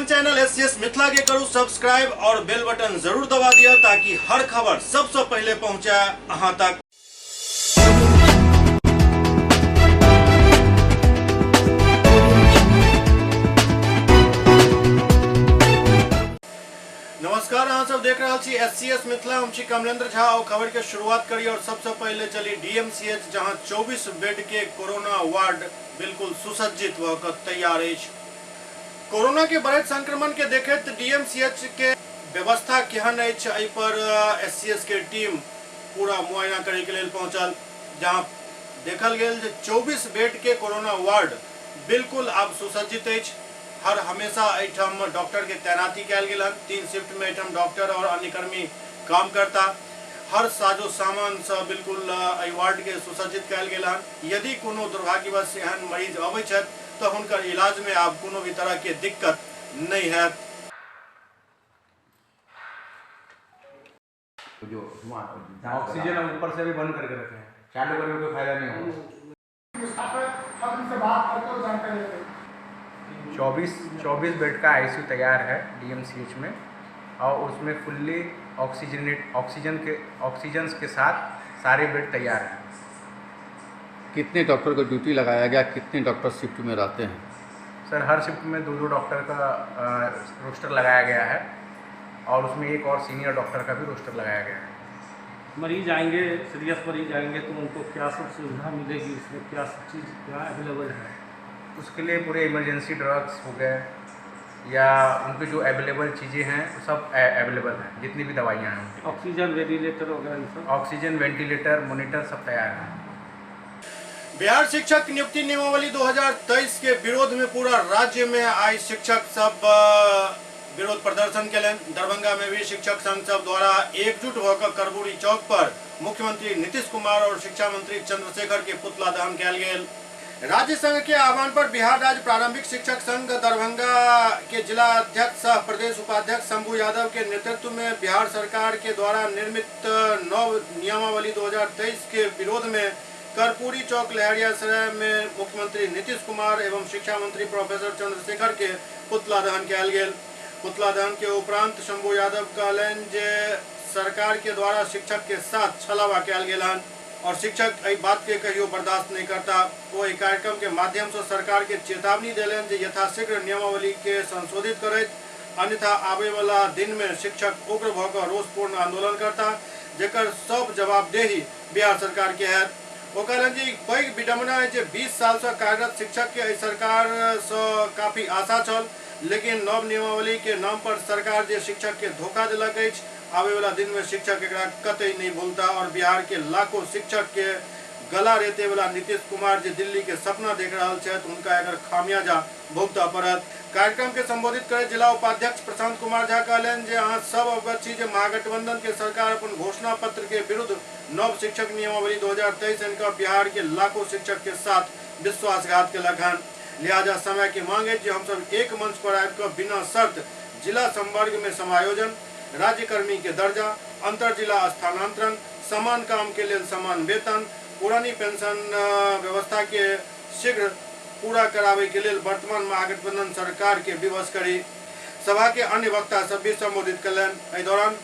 अपन channel SCS Mithila के करू subscribe और बेल बटन जरूर दबा दिया ताकि हर खबर सबसे पहले पहुंचे अहां तक। नमस्कार, अहाँ सब देख रहा छी एससीएस मिथिला। हम छी कमलेंद्र झा और खबर के शुरुआत करी और सबसे पहले चली डीएमसीएच, जहां 24 बेड के कोरोना वार्ड बिल्कुल सुसज्जित होकर तैयार है। कोरोना के बढ़त संक्रमण के देखते डीएमसीएच के व्यवस्था केहन अछि, एहि पर एससीएस के टीम पूरा मुआयना करे के लिए पहुंचल, जहां देखल गेल जे 24 बेड के कोरोना वार्ड बिल्कुल आब सुसज्जित अछि। हर हमेशा एहिठाम डॉक्टर के तैनाती कयल गेल हन। 3 शिफ्ट में एहिठाम डॉक्टर और अन्य कर्मी काम करता। हर साजो सामान से बिल्कुल एहि वार्ड के सुसज्जित कयल गेल हन। यदि कोनो दुर्भाग्यवश एहन मरीज अबै छथि तो हुनकर इलाज में आब कोनो भी तरह के दिक्कत नहीं है। जो ऑक्सीजन ऊपर से भी बंद करके रखे हैं, चालू करने कोई फायदा नहीं होगा। 24 बेड का आईसीयू तैयार है डीएमसीएच में, और उसमें फुल्ली ऑक्सीजन के साथ सारे बेड तैयार हैं। कितने डॉक्टर को ड्यूटी लगाया गया, कितने डॉक्टर शिफ्ट में रहते हैं? सर, हर शिफ्ट में 2 डॉक्टर का रोस्टर लगाया गया है, और उसमें एक और सीनियर डॉक्टर का भी रोस्टर लगाया गया है। मरीज आएंगे, सीरियस मरीज आएंगे तो उनको क्या सब सुविधा मिलेगी, इसमें क्या सब चीज़ क्या अवेलेबल है? उसके लिए पूरे इमरजेंसी ड्रग्स हो गए या उनकी जो अवेलेबल चीज़ें हैं सब अवेलेबल हैं, जितनी भी दवाइयाँ हैं उनकी। ऑक्सीजन वेंटिलेटर वगैरह सब, ऑक्सीजन वेंटिलेटर मॉनिटर सब तैयार है। बिहार शिक्षक नियुक्ति नियमावली 2023 के विरोध में पूरा राज्य में आज शिक्षक सब विरोध प्रदर्शन कलन। दरभंगा में भी शिक्षक संघ सब द्वारा एकजुट होकर करबूरी चौक पर मुख्यमंत्री नीतीश कुमार और शिक्षा मंत्री चंद्रशेखर के पुतला दहन कयल गेल। राज्य संघ के आह्वान पर बिहार राज्य प्रारंभिक शिक्षक संघ दरभंगा के जिला अध्यक्ष सह प्रदेश उपाध्यक्ष शंभू यादव के नेतृत्व में बिहार सरकार के द्वारा निर्मित नव नियमावली 2023 के विरोध में कर्पूरी चौक लहरियासराय में मुख्यमंत्री नीतीश कुमार एवं शिक्षा मंत्री प्रोफेसर चंद्रशेखर के पुतला दहन कयल गेल। पुतला दहन के उपरांत शंभू यादव कहलन जे सरकार के द्वारा शिक्षक के साथ छलावा कयल गेल हन और शिक्षक एहि बात के कहियो बर्दाश्त नहीं करता। वो एहि कार्यक्रम के माध्यम से सरकार के चेतावनी देलन जे यथाशीघ्र नियमावली के संशोधित करैत, अन्यथा आबे वाला दिन में शिक्षक उग्र भऽ रोषपूर्ण आंदोलन करता, जेकर सब जवाबदेही बिहार सरकार के है। वो कहलन जे पैघ विडम्बना है जे 20 साल से कार्यरत शिक्षक के एहि सरकार से काफी आशा छल, लेकिन नव नियमावली के नाम पर सरकार जे शिक्षक के धोखा दिलक अछि। आवे वाला दिन में शिक्षक एकरा कतई नहीं भूलता और बिहार के लाखों शिक्षक के गला रेते वाला नीतीश कुमार जे दिल्ली के सपना देख रहा है उनका एकर खामियाजा भुगता पड़त। कार्यक्रम के संबोधित करे जिला उपाध्यक्ष प्रशांत कुमार झा कहलन जे अहाँ सब अवगत छी जे महागठबंधन के सरकार अपन घोषणा पत्र के विरुद्ध नव शिक्षक नियमावली 2023 इनका बिहार के लाखों शिक्षक के साथ विश्वासघात केलक हन। लिहाजा समय की मांग है हम सब एक मंच पर आकर बिना शर्त जिला संवर्ग में समायोजन, राज्य कर्मी के दर्जा, अंतर जिला स्थानांतरण, समान काम के लिए समान वेतन, पुरानी पेंशन व्यवस्था के शीघ्र पूरा करावे के लिए वर्तमान महागठबंधन सरकार के विवश करी। सभा के अन्य वक्ता सब भी संबोधित कलन। एहि दौरान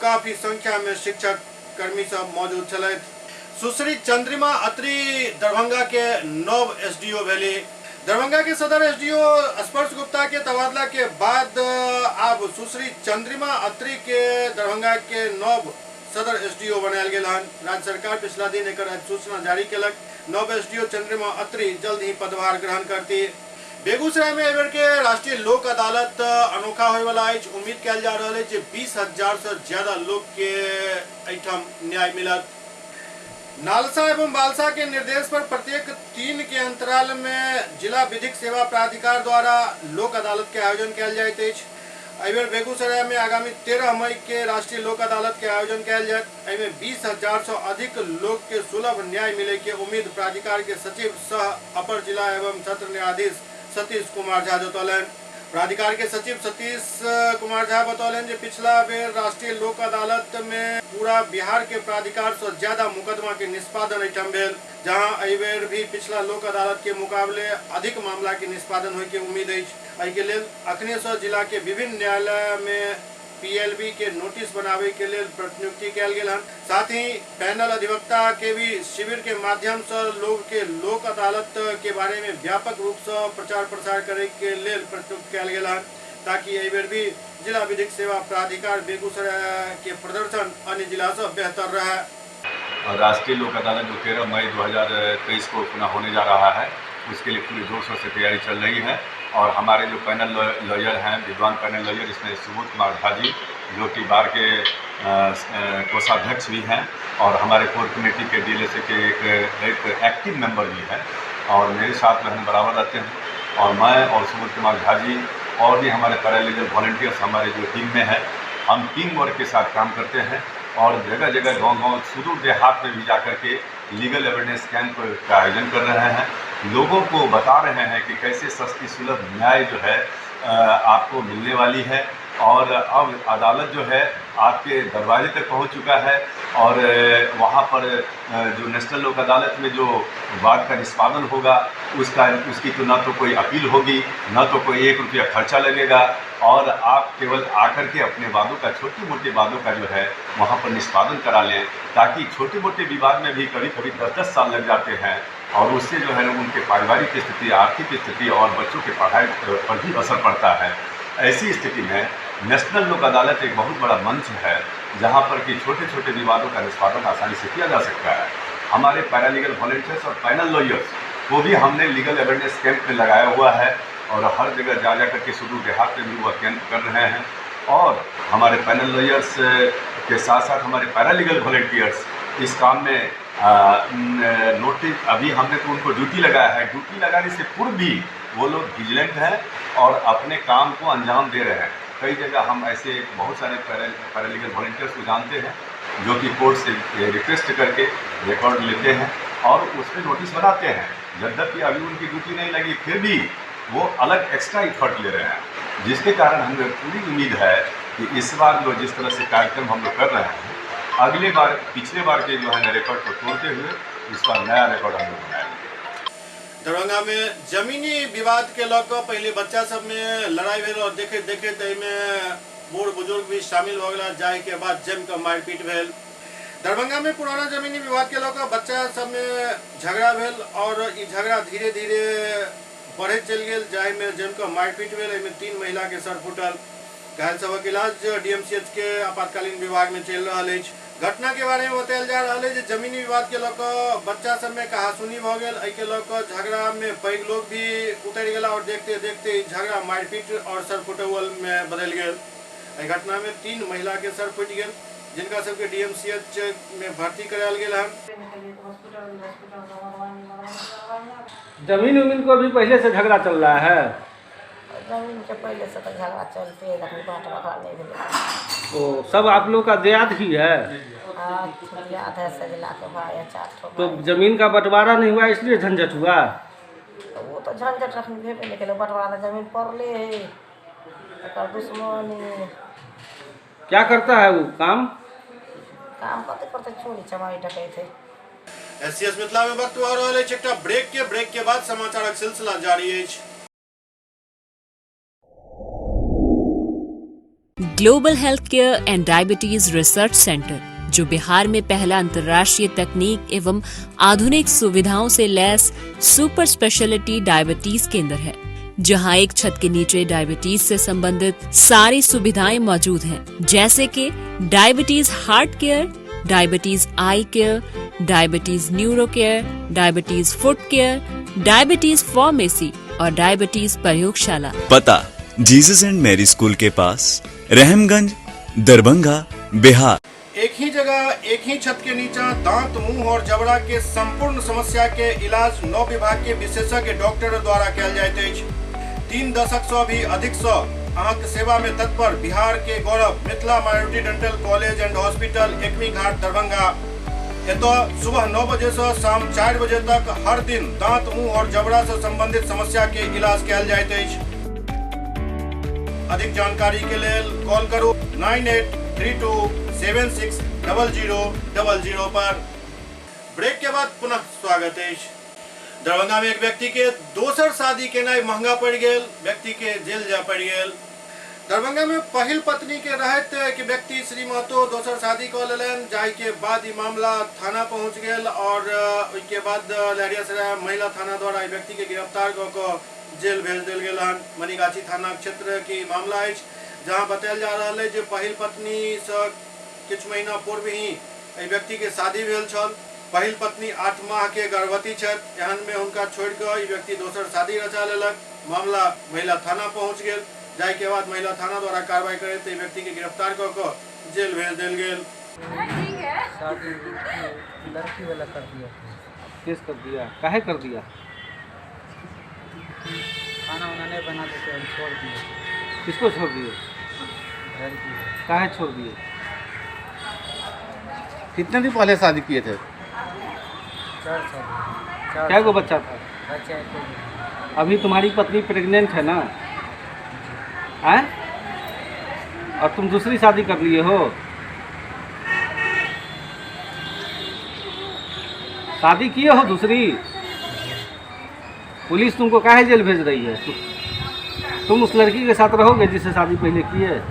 काफी संख्या में शिक्षक कर्मी सब मौजूद छलथि। सुश्री चंद्रिमा अत्री दरभंगा के नव एसडीओ भेली। दरभंगा के सदर एसडीओ स्पर्श गुप्ता के तबादला के बाद अब सुश्री चंद्रिमा अत्री के दरभंगा के नव सदर एसडीओ बनायल गेल हन। राज्य सरकार पिछला दिन एक अधिसूचना जारी केलक। नव एसडीओ चंद्रिमा अत्री जल्द ही पदभार ग्रहण करती। बेगूसराय में एबर के राष्ट्रीय लोक अदालत अनोखा होय वाला अछि। उम्मीद कयल जा रहल अछि जे 20,000 से ज्यादा लोग के एहिठाम न्याय मिलत। नालसा एवं बालसा के निर्देश पर प्रत्येक 3 के अंतराल में जिला विधिक सेवा प्राधिकार द्वारा लोक अदालत के आयोजन कयल जाइत अछि। एहिबेर बेगूसराय में आगामी 13 मई के राष्ट्रीय लोक अदालत के आयोजन कयल जायत। एहिमे 20,000 से अधिक लोग के सुलभ न्याय मिले के उम्मीद प्राधिकार के सचिव सह अपर जिला एवं सत्र न्यायाधीश सतीश कुमार झा जतौलन। प्राधिकार के सचिव सतीश कुमार झा बतौलन जे पिछला बेर राष्ट्रीय लोक अदालत में पूरा बिहार के प्राधिकार से ज्यादा मुकदमा के निष्पादन एठम भेल, जहां एहि बेर भी पिछला लोक अदालत के मुकाबले अधिक मामला के निष्पादन होय के उम्मीद अछि। एहि के लेल अखने से जिला के विभिन्न न्यायालय में पीएलबी के नोटिस बनावे के लिए प्रतिनियुक्ति कयल गेल हन। साथ ही पैनल अधिवक्ता के भी शिविर के माध्यम से लोग के लोक अदालत के बारे में व्यापक रूप से प्रचार प्रसार करे के लिए प्रतिनियुक्त कयल गेल हन, ताकि एहि बेर भी जिला विधिक सेवा प्राधिकार बेगूसराय के प्रदर्शन अन्य जिला से बेहतर रहे। राष्ट्रीय लोक अदालत जो 13 मई 2023 को पुनः होने जा रहा है, उसके लिए पूरी जोर शोर से तैयारी चल रही है। और हमारे जो पैनल लॉयर हैं, विद्वान पैनल लॉयर, इसमें सुबोध कुमार झा जी जो कि बार के कोषाध्यक्ष भी हैं और हमारे कोर कमेटी के डीएलएसए के एक एक्टिव मेंबर भी हैं और मेरे साथ में बराबर रहते हैं। और मैं और सुबोध कुमार झा जी और भी हमारे पैरालीगल वॉलंटियर्स हमारे जो टीम में है, हम टीम वर्क के साथ काम करते हैं और जगह जगह गांव-गांव सुदूर देहात में भी जाकर के लीगल एविडेंस कैंप का आयोजन कर रहे हैं। लोगों को बता रहे हैं कि कैसे सस्ती सुलभ न्याय जो है आपको मिलने वाली है और अब अदालत जो है आपके दरवाजे तक पहुंच चुका है। और वहां पर जो नेशनल लोक अदालत में जो वाद का निष्पादन होगा उसकी तो ना तो कोई अपील होगी, ना तो कोई 1 रुपया खर्चा लगेगा और आप केवल आकर के अपने वादों का, छोटे मोटे वादों का जो है वहाँ पर निष्पादन करा लें, ताकि छोटे मोटे विवाद में भी कभी कभी 10-10 साल लग जाते हैं और उससे जो है उनके पारिवारिक स्थिति, आर्थिक स्थिति और बच्चों के पढ़ाई पर भी असर पड़ता है। ऐसी स्थिति में नेशनल लोक अदालत एक बहुत बड़ा मंच है जहाँ पर कि छोटे छोटे विवादों का निष्पादन आसानी से किया जा सकता है। हमारे पैरालीगल वॉलंटियर्स और पैनल लॉयर्स को भी हमने लीगल एविडेंस कैंप में लगाया हुआ है और हर जगह जा करके सुदूर देहात में भी वह कैंप कर रहे हैं। और हमारे पैनल लॉयर्स के साथ साथ हमारे पैरालीगल वॉलंटियर्स इस काम में नोटिस अभी हमने तो उनको ड्यूटी लगाया है। ड्यूटी लगाने से पूर्व भी वो लोग विजिलेंट हैं और अपने काम को अंजाम दे रहे हैं। कई जगह हम ऐसे बहुत सारे पैरालीगल वॉलंटियर्स को जानते हैं जो कि कोर्ट से रिक्वेस्ट करके रिकॉर्ड लेते हैं और उसमें नोटिस बनाते हैं। यद्यपि अभी उनकी ड्यूटी नहीं लगी फिर भी वो अलग एक्स्ट्रा एफर्ट ले रहे हैं, जिसके कारण हमें पूरी उम्मीद है कि इस बार जो जिस तरह से कार्यक्रम हम लोग कर रहे हैं, अगले बार पिछले बार के जो है रिकॉर्ड को तोड़ते हुए इस बार नया रिकॉर्ड हम लोग बनाएंगे। दरभंगा में जमीनी विवाद के लौकर पहले बच्चा सब में लड़ाई भेल और देखे देखे में बूढ़ बुजुर्ग भी शामिल हो गया, जाए के बाद जम के मारपीट भेल। दरभंगा में पुराना जमीनी विवाद के लौकर बच्चा सब में झगड़ा भेल और ई झगड़ा धीरे धीरे बढ़े चल गए, जाए में जम के मारपीट भेल। एहिमे 3 महिला के सर फूटल। घायल सबक इलाज डीएमसीएच के आपातकालीन विभाग में चल रहा है। घटना के बारे में बतायल जा रहा है जमीनी विवाद के लौकर बच्चा सब में कहासुनी भ गेल। एहि के लौकर झगड़ा में पैघ लोग भी उतर गया और देखते देखते झगड़ा मारपीट और सर फुटौल में बदल गया। एहि घटना में 3 महिला के सर फूट गए, जिनका सबके डीएमसीएच में भर्ती करायल गेल हन। जमीन उमीन को भी पहले से झगड़ा चल रहा है। जमीन के पहले से तो झगड़ा चलते है, लेकिन बात रखा नहीं मिले। ओ सब आप लोग का देहात ही है? हाँ, याद है सजला के भाई 4 तो जमीन का बंटवारा नहीं हुआ इसलिए झंझट हुआ? तो वो तो झंझट रखने भेबे लेकिन बंटवारा जमीन पड़ले है, एकर दुश्मनी। क्या करता है वो काम करते करते चोरी चमारी डकैत। एससीएस मिथिला में वक्त आ रहा है एकटा ब्रेक के बाद समाचारक सिलसिला जारी है। Global health care and diabetes research centre, जो बिहार में पहला अंतर्राष्ट्रीय तकनीक एवं आधुनिक सुविधाओं से लैस सुपर स्पेशलिटी डायबिटीज केंद्र है, जहां एक छत के नीचे डायबिटीज से संबंधित सारी सुविधाएं मौजूद हैं, जैसे कि diabetes heart care, diabetes eye care, diabetes neuro care, diabetes foot care, diabetes pharmacy और डायबिटीज प्रयोगशाला। पता जीसस एंड मैरी स्कूल के पास, रहमगंज, दरभंगा, बिहार। एक ही जगह एक ही छत के नीचे दांत, मुंह और जबड़ा के संपूर्ण समस्या के इलाज 9 विभाग के विशेषज्ञ डॉक्टर द्वारा कयल जाइत अछि। 3 दशक से भी अधिक से अहाँक सेवा में तत्पर बिहार के गौरव Mithila minority dental college and hospital, Ekmi Ghat, Darbhanga. एतो सुबह 9 बजे से शाम 4 बजे तक हर दिन दांत, मुंह और जबड़ा से संबंधित समस्या के इलाज कयल जाइत अछि। अधिक जानकारी के लिए कॉल करो 9832760000 पर। ब्रेक के बाद पुनः स्वागत है। दरभंगा में एक व्यक्ति के दोसर शादी केनाई महंगा पड़ गए, व्यक्ति के जेल जा पड़ गए। दरभंगा में पहिल पत्नी के रहत कि व्यक्ति श्री महतो दोसर शादी कर लेन, जाहि के बाद ई मामला थाना पहुंच गए और उसके बाद लहरियासराय महिला थाना द्वारा ई व्यक्ति के गिरफ्तार कर जेल भेज दिल गेल हन। मनीगाछी थाना क्षेत्र की मामला है, जहां बतायल जा रहा है जे पहिल पत्नी से कुछ महीना पूर्व ही ई व्यक्ति के शादी भेल छल। पहिल पत्नी 8 माह के गर्भवती छथि, एहन में हुनका छोड़ के ई व्यक्ति दोसर शादी रचा लेलक। मामला महिला थाना पहुंच गए, जाय के बाद महिला थाना द्वारा कार्रवाई करे तो व्यक्ति के गिरफ्तार कर जेल भेज दिल गेल। शादी लड़की वाला कर दिया, केस कर दिया, काहे कर दिया? खाना वाना नहीं बना देते, हम छोड़ दिए। किसको छोड़ दिए? घर की काहे छोड़ दिए? कितने दिन पहले शादी किए थे? 4 साल। क्या गो बच्चा था? बच्चा है तो अभी तुम्हारी पत्नी प्रेग्नेंट है ना? हैं? और तुम दूसरी शादी कर लिए हो? शादी किए हो दूसरी? पुलिस तुमको काहे जेल भेज रही है? तुम उस लड़की के साथ रहोगे जिससे शादी पहले की है?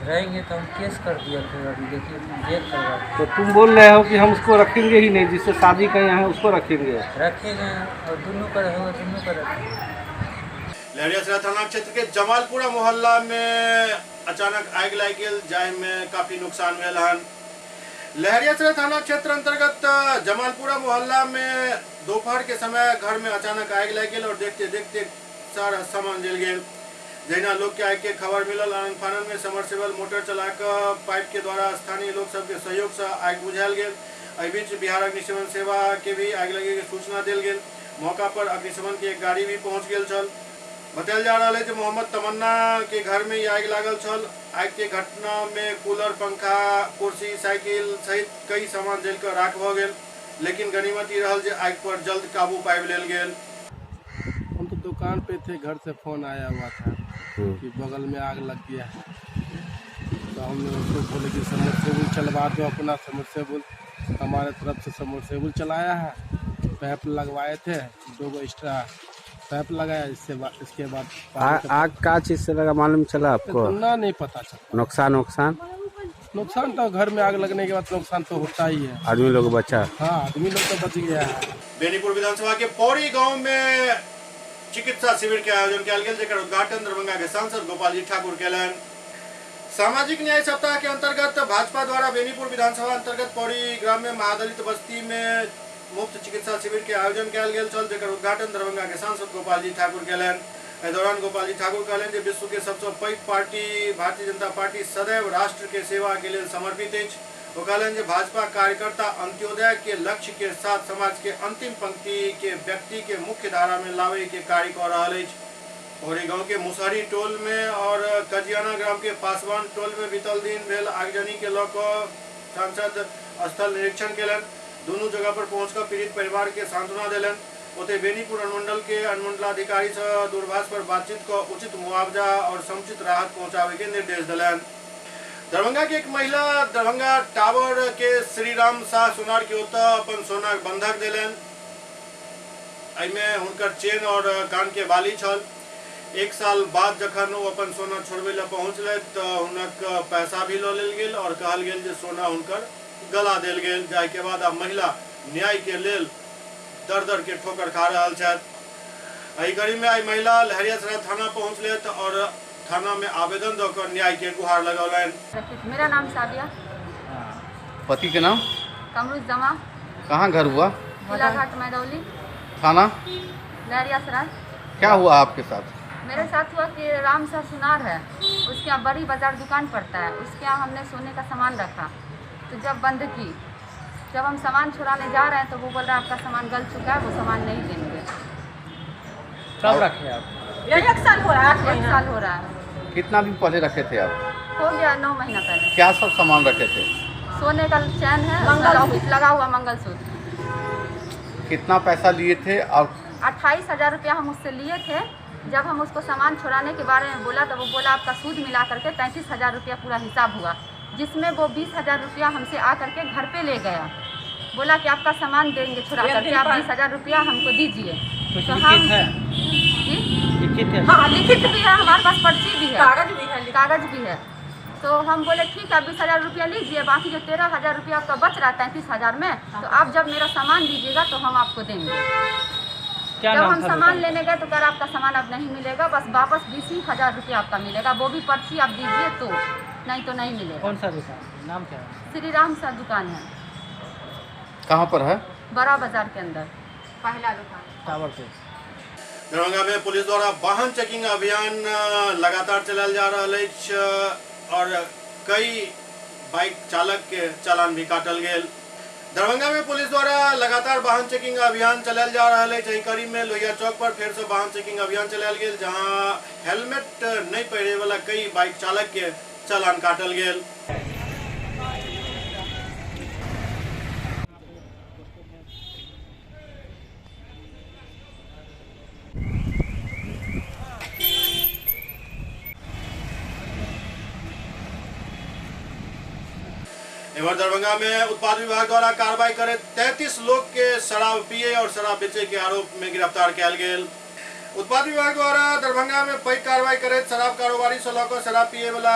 रहेंगे तो हम केस कर दिया, फिर अभी देखिए जेल करवा तो तुम बोल रहे हो कि हम उसको रखेंगे ही नहीं, जिससे शादी किए हैं उसको रखेंगे। रखेंगे और दोनों का होगा, दोनों का रखेंगे। लहरियासराय थाना क्षेत्र के जमालपुरा मोहल्ला में अचानक आग लग गई, जाहि में काफी नुकसान भेल हन। लहरियासराय थाना क्षेत्र अंतर्गत जमालपुरा मोहल्ला में दोपहर के समय घर में अचानक आग लग गई और देखते देखते सारा सामान जल गया। जहिना लोग के आग के खबर मिलल, आनन फानन में समरसेबल मोटर चलाकर पाइप के द्वारा स्थानीय लोग सबके सहयोग से आग बुझायल गेल। एहि बीच बिहार अग्निशमन सेवा के भी आग लगे के सूचना दिल गेल। मौका पर अग्निशमन की एक गाड़ी भी पहुंच गेल छल। बतायल जा रहा है कि मोहम्मद तमन्ना के घर में आग लागल छल। आग के घटना में कूलर, पंखा, कुर्सी, साइकिल सहित कई सामान जलकर राख भ गेल, लेकिन गनीमत ई रहल जे आग पर जल्द काबू पाबि लेल गेल। हम तो दुकान पे थे, घर से फोन आया हुआ था कि बगल में आग लग गया है। तो हमने उसको बोले कि समरसेबुल चलवा दो अपना। समरसेबुल हमारे तरफ से समरसेबुल चलाया है, पैप लगवाए थे, 2 गो एक्स्ट्रा पैप लगाया। इसके बाद आग का चीज से लगा मालूम चला आपको? ना नहीं पता चला। नुकसान तो घर में आग लगने के बाद नुकसान तो होता ही है। आदमी लोग बचा? हाँ, आदमी लोग तो बच गया है। बेनीपुर विधानसभा के पौड़ी गांव में चिकित्सा शिविर के आयोजन किया गया, जेकर उद्घाटन दरभंगा के सांसद गोपाल जी ठाकुर केलन। सामाजिक न्याय सप्ताह के अंतर्गत भाजपा द्वारा बेनीपुर विधानसभा अंतर्गत पौड़ी ग्राम में महादलित बस्ती में मुफ्त चिकित्सा शिविर के आयोजन किया गया, जेकर उद्घाटन दरभंगा के सांसद गोपाल जी ठाकुर केलन। एहि दौरान गोपाल जी ठाकुर कहलन जे विश्व के सबसे पैघ पार्टी भारतीय जनता पार्टी सदैव राष्ट्र के सेवा के लिए समर्पित अछि। वो कहलन जे भाजपा कार्यकर्ता अंत्योदय के लक्ष्य के साथ समाज के अंतिम पंक्ति के व्यक्ति के मुख्य धारा में लावे के कार्य कर रहा है। पौड़ी गांव के मुसहरी टोल में और कजियाना ग्राम के पासवान टोल में बीतल दिन भेल आगजनी के लऽ कऽ सांसद स्थल निरीक्षण केलन। दोनों जगह पर पहुंचकर पीड़ित परिवार के सांत्वना दिलन। ओते बेनीपुर अनुमंडल के अनुमंडलाधिकारी से दूरभाष पर बातचीत को उचित मुआवजा और समुचित राहत पहुंचावे के निर्देश दिलन। दरभंगा के एक महिला दरभंगा टावर के श्रीराम शाह सोनार के ओतऽ अपन सोना बंधक दिलन। एहिमे हुनकर चेन और कान के बाली छल। 1 साल बाद जखन वो अपन सोना छोड़बे ला पहुंचले तो हुनक पैसा भी लऽ लेल गेल और कहल गेल जे सोना हुनकर गला देल गेल। जाहि के बाद अब महिला न्याय के लेल दर दर के ठोकर खा रहा छथि। एहि कड़ी में आई महिला लहरियासराय थाना पहुंचले और थाना में आवेदन देकर न्याय के गुहार लगौलन। मेरा नाम सादिया। पति के नाम? कमरुज जमा। कहाँ घर हुआ? किला घाट मैदौली। थाना? लहरियासराय। क्या हुआ आपके साथ? मेरे साथ हुआ कि राम शाह सुनार है, उसके यहाँ बड़ी बाजार दुकान पड़ता है, उसके यहाँ हमने सोने का सामान रखा। तो जब बंद की, जब हम सामान छुड़ाने जा रहे हैं तो वो बोल रहा है आपका सामान गल चुका है, वो सामान नहीं देंगे। कब रखे आप? 1 साल हो रहा है। 1 साल हो रहा है। कितना दिन पहले रखे थे आप? हो गया 9 महीना पहले। क्या सब सामान रखे थे? सोने का चैन है, मंगलसूत्र लगा हुआ, मंगलसूत्र। कितना पैसा लिए थे? और 28,000 रुपया हम उससे लिए थे, जब हम उसको सामान छुड़ाने के बारे में बोला तो वो बोला आपका सूद मिला करके 35,000 रुपया पूरा हिसाब हुआ, जिसमें वो 20,000 रुपया हमसे आकर के घर पे ले गया। बोला कि आपका सामान देंगे छुड़ा करके, आप 20,000 रुपया हमको दीजिए। तो हम हाँ लिखित भी है, हमारे पास पर्ची भी है, कागज भी है। तो हम बोले ठीक है 20,000 रुपया लीजिए, बाकी जो 13,000 रुपया आपका बच रहा है 33,000 में, तो आप जब मेरा सामान दीजिएगा तो हम आपको देंगे। जब हम सामान लेने गए तो कह रहा आपका सामान अब नहीं मिलेगा, बस वापस 20,000 रुपया आपका मिलेगा, वो भी पर्ची आप दीजिए तो, नहीं तो नहीं मिलेगा। कौन सा दुकान, नाम क्या है? श्री राम सा दुकान है, कहाँ पर है? बड़ा बाजार के अंदर, पहला दुकान टावर पे। दरभंगा में पुलिस द्वारा वाहन चेकिंग अभियान लगातार चलायल जा रहा है और कई बाइक चालक के चालान भी काटल गए। दरभंगा में पुलिस द्वारा लगातार वाहन चेकिंग अभियान चलायल जा रहा है। यही कड़ी में लोहिया चौक पर फिर से वाहन चेकिंग अभियान चलायल गया, जहां हेलमेट नहीं पहने वाला कई बाइक चालक के चालान काटल गए। इधर दरभंगा में उत्पाद विभाग द्वारा कार्रवाई करे 33 लोग के शराब पिए और शराब बेचे के आरोप में गिरफ्तार किया गया। उत्पाद विभाग द्वारा दरभंगा में पैघ कार्रवाई करे शराब कारोबारी से लौकर शराब पिए वाला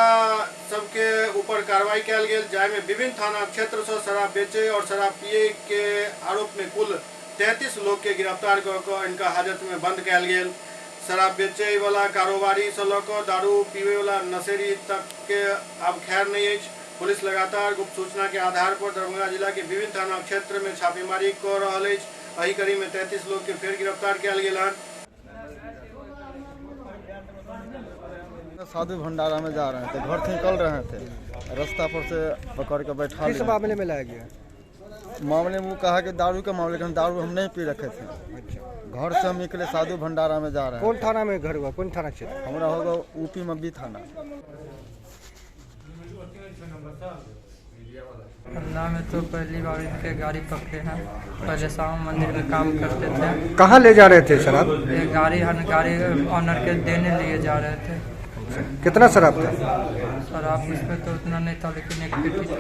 सबके ऊपर कार्रवाई किया गया, जामे विभिन्न थाना क्षेत्र से शराब बेचे और शराब पिए के आरोप में कुल 33 लोग के गिरफ्तार कर इनका हाजत में बंद किया गया। शराब बेचे वाला कारोबारी से लौकर दारू पीवे वाला नशेड़ी तक के अब खैर नहीं है। पुलिस लगातार गुप्त सूचना के आधार पर दरभंगा जिला के विभिन्न थाना क्षेत्र में छापेमारी कर रहा है। एही कड़ी में 33 लोग के फिर गिरफ्तार किया गया। साधु भंडारा में जा रहे थे, घर से निकल रहे थे, रास्ता पर से पकड़ के बैठा लिया। किस मामले में लाया गया? मामले में वो कहा कि दारू का मामले, लेकिन दारू हम नहीं पी रखे थे। अच्छा। घर से हम निकले साधु भंडारा में जा रहे हैं। कौन थाना में घर हुआ, कौन थाना क्षेत्र? हमारा होगा यूपी मब्बी थाना। पन्ना में तो पहली बार इनके गाड़ी पकड़े हैं, पहले शाम मंदिर में काम करते थे। कहाँ ले जा रहे थे शराब? गाड़ी ऑनर के देने लिए जा रहे थे। कितना शराब था? शराब इसमें तो उतना नहीं था, लेकिन एक पेटी था।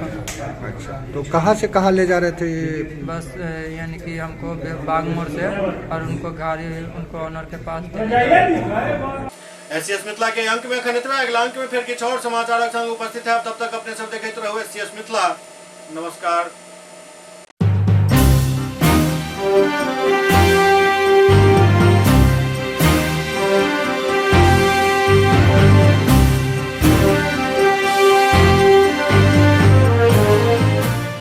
अच्छा, तो कहाँ से कहाँ ले जा रहे थे? बस यानी कि हमको बाग मोड़ से, और उनको गाड़ी उनको ऑनर के पास एससीएस मिथिला के अंक में खनितवा अगला अंक में फिर कुछ और समाचार संग उपस्थित है। तब तक अपने सब देखते रहो एससीएस मिथिला। नमस्कार।